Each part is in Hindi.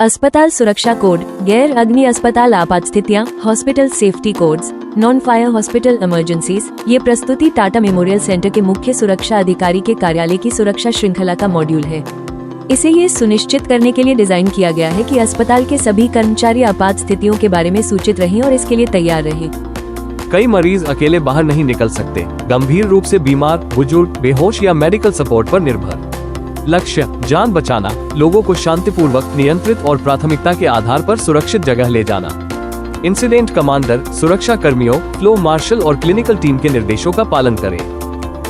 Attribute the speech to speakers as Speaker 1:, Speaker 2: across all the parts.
Speaker 1: अस्पताल सुरक्षा कोड, गैर अग्नि अस्पताल आपात स्थितियाँ, hospital safety codes, non fire hospital emergencies. ये प्रस्तुति टाटा मेमोरियल सेंटर के मुख्य सुरक्षा अधिकारी के कार्यालय की सुरक्षा श्रृंखला का मॉड्यूल है। इसे ये सुनिश्चित करने के लिए डिजाइन किया गया है कि अस्पताल के सभी कर्मचारी आपात स्थितियों के बारे में सूचित रहें और इसके लिए तैयार रहें।
Speaker 2: कई मरीज अकेले बाहर नहीं निकल सकते, गंभीर रूप से बीमार, बुजुर्ग, बेहोश या मेडिकल सपोर्ट पर निर्भर। लक्ष्य जान बचाना, लोगों को शांतिपूर्वक, नियंत्रित और प्राथमिकता के आधार पर सुरक्षित जगह ले जाना। इंसिडेंट कमांडर सुरक्षा कर्मियों, फ्लो मार्शल और क्लिनिकल टीम के निर्देशों का पालन करें।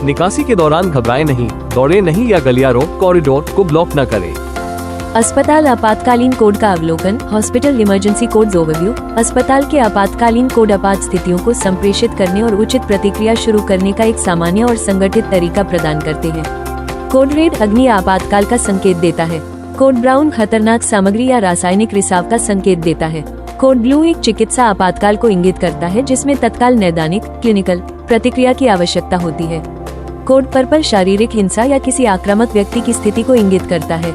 Speaker 2: निकासी के दौरान घबराएं नहीं, दौड़े नहीं या गलियारों, कॉरिडोर को ब्लॉक न करें।
Speaker 1: अस्पताल आपातकालीन कोड का अवलोकन, हॉस्पिटल इमरजेंसी कोड्स ओवरव्यू। अस्पताल के आपातकालीन कोड आपात स्थितियों को संप्रेषित करने और उचित प्रतिक्रिया शुरू करने का एक सामान्य और संगठित तरीका प्रदान करते हैं। कोड रेड अग्नि आपातकाल का संकेत देता है। कोड ब्राउन खतरनाक सामग्री या रासायनिक रिसाव का संकेत देता है। कोड ब्लू एक चिकित्सा आपातकाल को इंगित करता है जिसमें तत्काल नैदानिक क्लिनिकल प्रतिक्रिया की आवश्यकता होती है। कोड पर्पल शारीरिक हिंसा या किसी आक्रामक व्यक्ति की स्थिति को इंगित करता है।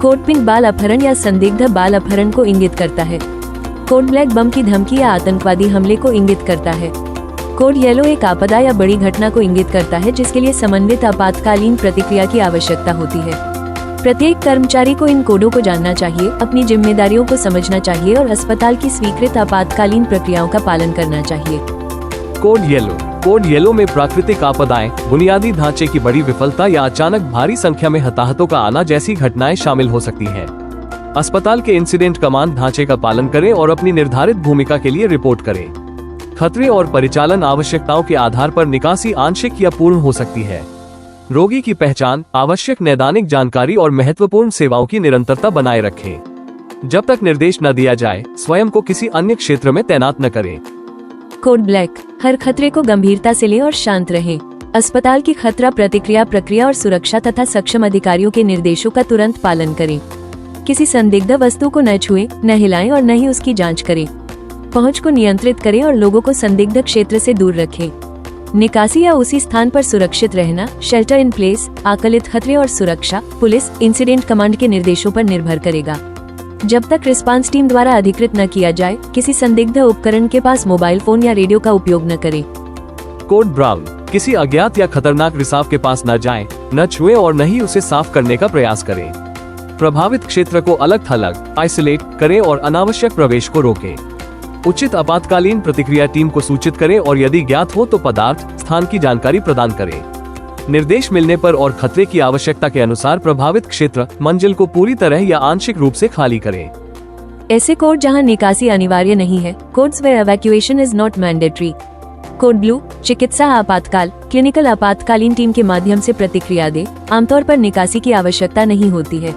Speaker 1: कोड पिंक बाल अपहरण या संदिग्ध बाल अपहरण को इंगित करता है। कोड ब्लैक बम की धमकी या आतंकवादी हमले को इंगित करता है। कोड येलो एक आपदा या बड़ी घटना को इंगित करता है जिसके लिए समन्वित आपातकालीन प्रतिक्रिया की आवश्यकता होती है। प्रत्येक कर्मचारी को इन कोडों को जानना चाहिए, अपनी जिम्मेदारियों को समझना चाहिए और अस्पताल की स्वीकृत आपातकालीन प्रक्रियाओं का पालन करना चाहिए।
Speaker 2: कोड येलो में प्राकृतिक आपदाएं, बुनियादी ढांचे की बड़ी विफलता या अचानक भारी संख्या में हताहतों का आना जैसी घटनाएं शामिल हो सकती हैं। अस्पताल के इंसिडेंट कमांड ढांचे का पालन करें और अपनी निर्धारित भूमिका के लिए रिपोर्ट करें। खतरे और परिचालन आवश्यकताओं के आधार पर निकासी आंशिक या पूर्ण हो सकती है। रोगी की पहचान, आवश्यक नैदानिक जानकारी और महत्वपूर्ण सेवाओं की निरंतरता बनाए रखें। जब तक निर्देश न दिया जाए, स्वयं को किसी अन्य क्षेत्र में तैनात न करें।
Speaker 1: कोड ब्लैक, हर खतरे को गंभीरता से लें और शांत रहें। अस्पताल की खतरा प्रतिक्रिया प्रक्रिया और सुरक्षा तथा सक्षम अधिकारियों के निर्देशों का तुरंत पालन करें। किसी संदिग्ध वस्तु को न छुएं, न हिलाएं और न ही उसकी जांच करें। पहुंच को नियंत्रित करें और लोगों को संदिग्ध क्षेत्र से दूर रखें। निकासी या उसी स्थान पर सुरक्षित रहना, शेल्टर इन प्लेस, आकलित खतरे और सुरक्षा, पुलिस इंसिडेंट कमांड के निर्देशों पर निर्भर करेगा। जब तक रिस्पांस टीम द्वारा अधिकृत न किया जाए, किसी संदिग्ध उपकरण के पास मोबाइल फोन या रेडियो का उपयोग न करें।
Speaker 2: कोड ब्राउन, किसी अज्ञात या खतरनाक रिसाव के पास न जाएं, न छुएं और न ही उसे साफ करने का प्रयास करें। प्रभावित क्षेत्र को अलग थलग आइसोलेट करें और अनावश्यक प्रवेश को रोकें। उचित आपातकालीन प्रतिक्रिया टीम को सूचित करें और यदि ज्ञात हो तो पदार्थ, स्थान की जानकारी प्रदान करें। निर्देश मिलने पर और खतरे की आवश्यकता के अनुसार प्रभावित क्षेत्र, मंजिल को पूरी तरह या आंशिक रूप से खाली करें।
Speaker 1: ऐसे कोड जहां निकासी अनिवार्य नहीं है, codes where evacuation is not mandatory. Code blue, चिकित्सा आपातकाल, क्लिनिकल आपातकालीन टीम के माध्यम से प्रतिक्रिया दे, आमतौर पर निकासी की आवश्यकता नहीं होती है।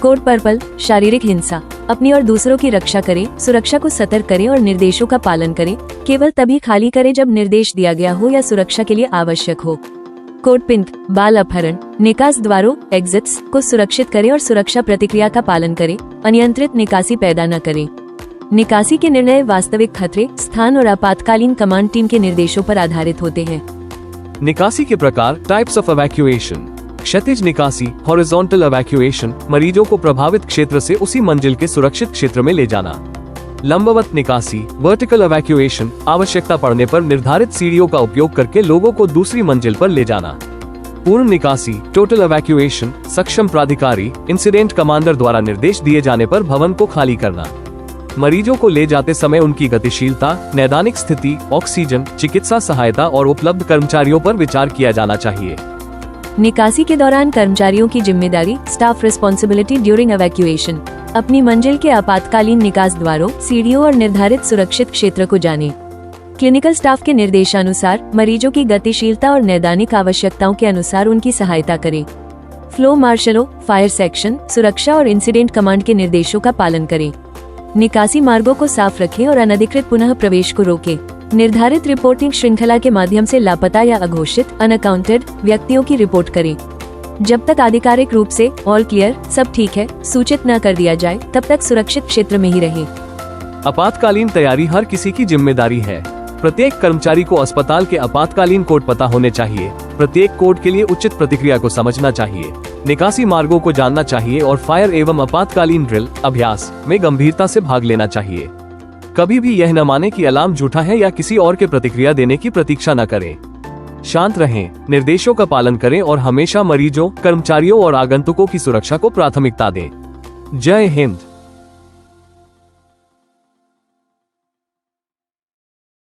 Speaker 1: कोड पर्पल, शारीरिक हिंसा, अपनी और दूसरों की रक्षा करें, सुरक्षा को सतर्क करें और निर्देशों का पालन करें। केवल तभी खाली करें जब निर्देश दिया गया हो या सुरक्षा के लिए आवश्यक हो। कोड पिंक, बाल अपहरण, निकास द्वारों एग्जिट्स को सुरक्षित करें और सुरक्षा प्रतिक्रिया का पालन करें। अनियंत्रित निकासी पैदा न करें। निकासी के निर्णय वास्तविक खतरे, स्थान और आपातकालीन कमांड टीम के निर्देशों पर आधारित होते हैं।
Speaker 2: निकासी के प्रकार, टाइप्स ऑफ इवैक्यूएशन। क्षैतिज निकासी, हॉरिजॉन्टल इवैक्यूएशन, मरीजों को प्रभावित क्षेत्र से उसी मंजिल के सुरक्षित क्षेत्र में ले जाना। लंबवत निकासी, वर्टिकल इवैक्यूएशन, आवश्यकता पड़ने पर निर्धारित सीढ़ियों का उपयोग करके लोगों को दूसरी मंजिल पर ले जाना। पूर्ण निकासी, टोटल इवैक्यूएशन, सक्षम प्राधिकारी, इंसिडेंट कमांडर द्वारा निर्देश दिए जाने पर भवन को खाली करना। मरीजों को ले जाते समय उनकी गतिशीलता, नैदानिक स्थिति, ऑक्सीजन, चिकित्सा सहायता और उपलब्ध कर्मचारियों पर विचार किया जाना चाहिए।
Speaker 1: निकासी के दौरान कर्मचारियों की जिम्मेदारी, स्टाफ रिस्पॉन्सिबिलिटी ड्यूरिंग इवैक्यूएशन। अपनी मंजिल के आपातकालीन निकास द्वारों, सीढ़ियों और निर्धारित सुरक्षित क्षेत्र को जानें। क्लिनिकल स्टाफ के निर्देशानुसार मरीजों की गतिशीलता और नैदानिक आवश्यकताओं के अनुसार उनकी सहायता करें। फ्लो मार्शलों, फायर सेक्शन, सुरक्षा और इंसिडेंट कमांड के निर्देशों का पालन करें। निकासी मार्गों को साफ रखें और अनधिकृत पुनः प्रवेश को रोकें। निर्धारित रिपोर्टिंग श्रृंखला के माध्यम से लापता या अघोषित अनअकाउंटेड व्यक्तियों की रिपोर्ट करें। जब तक आधिकारिक रूप से ऑल क्लियर, सब ठीक है, सूचित न कर दिया जाए, तब तक सुरक्षित क्षेत्र में ही रहें।
Speaker 2: आपातकालीन तैयारी हर किसी की जिम्मेदारी है। प्रत्येक कर्मचारी को अस्पताल के आपातकालीन कोड पता होने चाहिए। प्रत्येक कोड के लिए उचित प्रतिक्रिया को समझना चाहिए। निकासी मार्गों को जानना चाहिए और फायर एवं आपातकालीन ड्रिल अभ्यास में गंभीरता से भाग लेना चाहिए। कभी भी यह न माने कि अलार्म झूठा है या किसी और के प्रतिक्रिया देने की प्रतीक्षा न करें। शांत रहें, निर्देशों का पालन करें और हमेशा मरीजों, कर्मचारियों और आगंतुकों की सुरक्षा को प्राथमिकता दें। जय हिंद।